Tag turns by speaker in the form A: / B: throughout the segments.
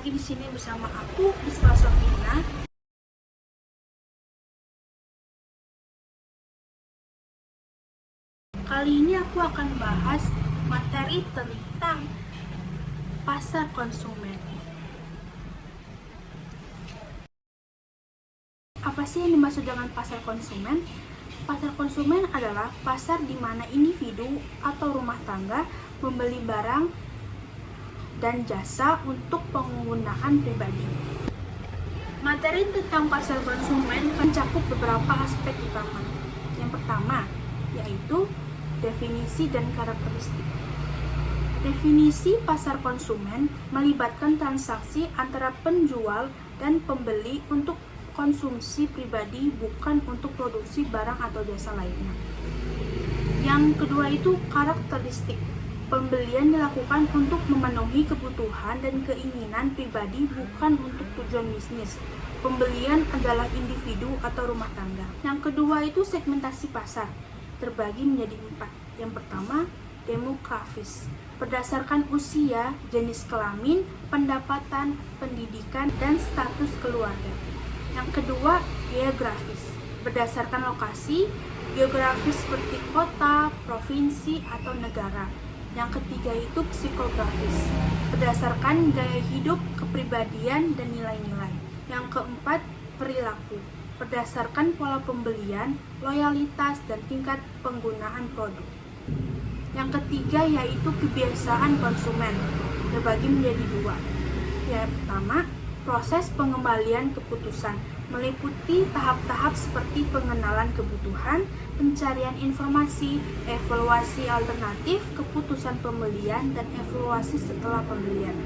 A: lagi di sini bersama aku, Isra Sofina. Kali ini aku akan bahas materi tentang pasar konsumen. Apa sih yang dimaksud dengan pasar konsumen? Pasar konsumen adalah pasar di mana individu atau rumah tangga membeli barang dan jasa untuk penggunaan pribadi. Materi tentang pasar konsumen mencakup beberapa aspek utama. Yang pertama, yaitu definisi dan karakteristik. Definisi pasar konsumen melibatkan transaksi antara penjual dan pembeli untuk konsumsi pribadi, bukan untuk produksi barang atau jasa lainnya. Yang kedua itu karakteristik. Pembelian dilakukan untuk memenuhi kebutuhan dan keinginan pribadi, bukan untuk tujuan bisnis. Pembelian adalah individu atau rumah tangga. Yang kedua itu segmentasi pasar, terbagi menjadi 4. Yang pertama, demografis, berdasarkan usia, jenis kelamin, pendapatan, pendidikan, dan status keluarga. Yang kedua, geografis, berdasarkan lokasi, geografis seperti kota, provinsi, atau negara. Yang ketiga itu psikografis, berdasarkan gaya hidup, kepribadian, dan nilai-nilai. Yang keempat, perilaku, berdasarkan pola pembelian, loyalitas, dan tingkat penggunaan produk. Yang ketiga yaitu kebiasaan konsumen, terbagi menjadi 2. Yang pertama, proses pengembalian keputusan, meliputi tahap-tahap seperti pengenalan kebutuhan, pencarian informasi, evaluasi alternatif, keputusan pembelian, dan evaluasi setelah pembelian.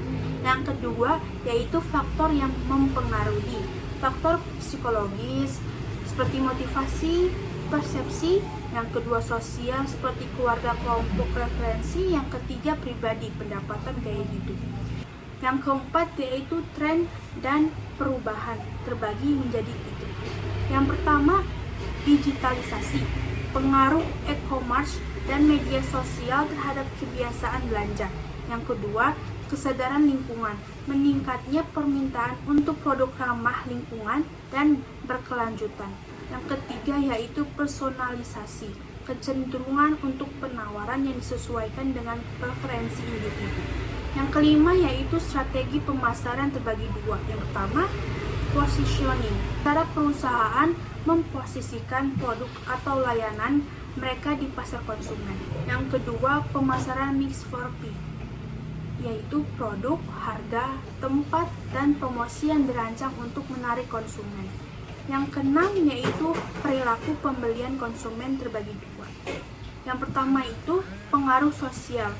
A: Yang kedua yaitu faktor yang mempengaruhi, faktor psikologis seperti motivasi, persepsi. Yang kedua sosial seperti keluarga, kelompok, referensi. Yang ketiga pribadi, pendapatan, gaya hidup. Yang keempat yaitu tren dan perubahan, terbagi menjadi 3. Yang pertama, digitalisasi, pengaruh e-commerce dan media sosial terhadap kebiasaan belanja. Yang kedua, kesadaran lingkungan, meningkatnya permintaan untuk produk ramah lingkungan dan berkelanjutan. Yang ketiga yaitu personalisasi, kecenderungan untuk penawaran yang disesuaikan dengan preferensi individu. Yang kelima yaitu strategi pemasaran, terbagi 2. Yang pertama, positioning, cara perusahaan memposisikan produk atau layanan mereka di pasar konsumen. Yang kedua, pemasaran mix 4P, yaitu produk, harga, tempat, dan promosi yang dirancang untuk menarik konsumen. Yang keenam yaitu perilaku pembelian konsumen, terbagi 2. Yang pertama itu pengaruh sosial,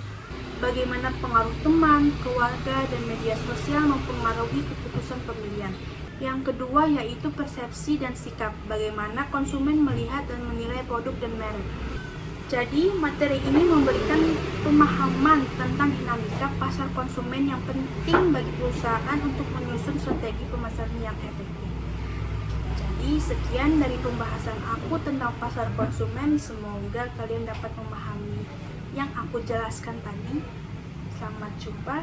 A: bagaimana pengaruh teman, keluarga, dan media sosial mempengaruhi keputusan pembelian. Yang kedua yaitu persepsi dan sikap, bagaimana konsumen melihat dan menilai produk dan merek. Jadi materi ini memberikan pemahaman tentang dinamika pasar konsumen yang penting bagi perusahaan untuk menyusun strategi pemasaran yang efektif. Jadi sekian dari pembahasan aku tentang pasar konsumen, semoga kalian dapat memahami yang aku jelaskan tadi. Selamat jumpa.